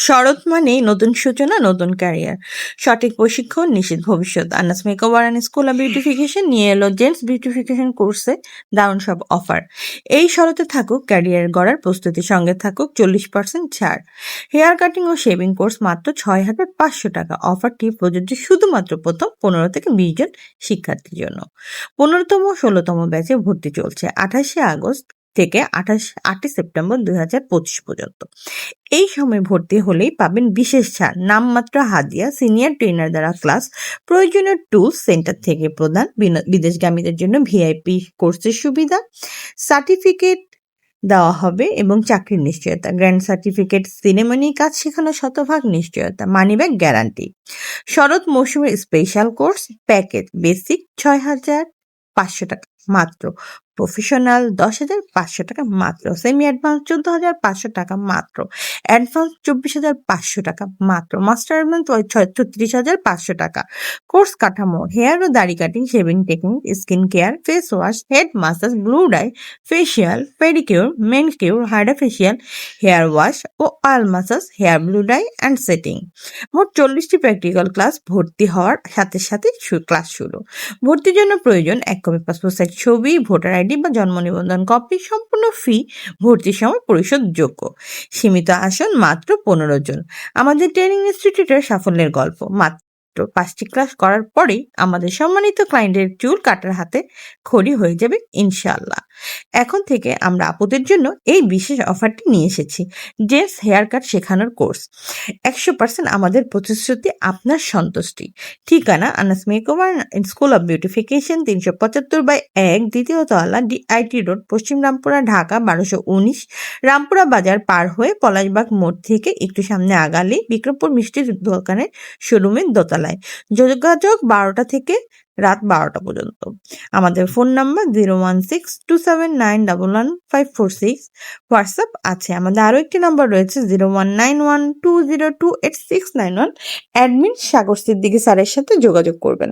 শরৎ মানেই নতুন সূচনা, নতুন ক্যারিয়ার। সঠিক প্রশিক্ষণ, নিশ্চিত ভবিষ্যৎ। Anna's makeover and school of beautification নিয়ে এলো জেন্টস বিউটিফিকেশন কোর্সে দারুণ সব অফার। এই শরতে থাকুক ক্যারিয়ার গড়ার প্রস্তুতি, সঙ্গে থাকুক 40% ছাড়। হেয়ার কাটিং ও শেভিং কোর্স মাত্র 6,500 টাকা। অফারটি প্রযোজ্য শুধুমাত্র প্রথম 15 থেকে 20 জন শিক্ষার্থীর জন্য। 15তম ও 16তম ব্যাচে ভর্তি চলছে 28শে আগস্ট থেকে 8ই সেপ্টেম্বর 2025 পর্যন্ত। এই সময় ভর্তি হলেই পাবেন বিশেষ ছাড়, নামমাত্র হাদিয়া, সিনিয়র ট্রেনার দ্বারা ক্লাস, প্রয়োজনীয় টুলস সেন্টার থেকে প্রদান, বিদেশগামীদের জন্য ভিআইপি কোর্সের সুবিধা, সার্টিফিকেট দেওয়া হবে এবং চাকরির নিশ্চয়তা, গ্র্যান্ড সার্টিফিকেট, সিনেমনি, কাজ শেখানো, শতভাগ নিশ্চয়তা, মানিব্যাগ গ্যারান্টি। শরৎ মৌসুমের স্পেশাল কোর্স প্যাকেজ বেসিক 6,500 টাকা মাত্র, প্রফেশনাল 10,500 টাকা মাত্র, সেমি অ্যাডভান্স 14,500 টাকা মাত্র, অ্যাডভান্স 24,500 টাকা মাত্র, মাস্টার অ্যাডভান্স 36,500 টাকা। কোর্স কাঠামো: হেয়ার ও দাড়ি cutting, shaving technique, skin care, face wash, head massage, blue dye, facial, pedicure, manicure, hydra facial, hair wash ও oil massage, hair blue dye and setting. মোট 40টি প্র্যাকটিক্যাল ক্লাস। ভর্তি হওয়ার সাথে সাথে ক্লাস শুরু। ভর্তির জন্য প্রয়োজন 1 কপি পাসপোর্ট সাইজ ছবি, ভোটার আইডি বা জন্ম নিবন্ধন কপি। সম্পূর্ণ ফি ভর্তির সময় পরিশোধযোগ্য। সীমিত আসন, মাত্র 15 জন। আমাদের ট্রেনিং ইনস্টিটিউটের সাফল্যের গল্প: মাত্র 5টি ক্লাস করার পরেই আমাদের সম্মানিত ক্লায়েন্টের চুল কাটার হাতে খড়ি হয়ে যাবে ইনশাআল্লাহ। এখন থেকে আমরা আপুদের জন্য এই বিশেষ অফারটি নিয়ে এসেছি, জেন্টস হেয়ার কাট শেখানোর কোর্স। 100% আমাদের প্রতিশ্রুতি, আপনার সন্তুষ্টি। ঠিকানা: Anas makeover school of beautification, 375/1, দ্বিতীয় তলা, ডিআইটি রোড, পশ্চিম রামপুরা, ঢাকা 1219। রামপুরা বাজার পার হয়ে পলাশবাগ মোড় থেকে একটু সামনে আগালে বিক্রমপুর মিষ্টির দোকানের শোরুমের দোতলায়। যোগাযোগ 12টা থেকে রাত 12টা পর্যন্ত। আমাদের ফোন নাম্বার 01627911546। হোয়াটসঅ্যাপ আছে। আমাদের আরও একটি নাম্বার রয়েছে 019120286191। অ্যাডমিন সাগর সিদ্দিকী স্যারের সাথে যোগাযোগ করবেন।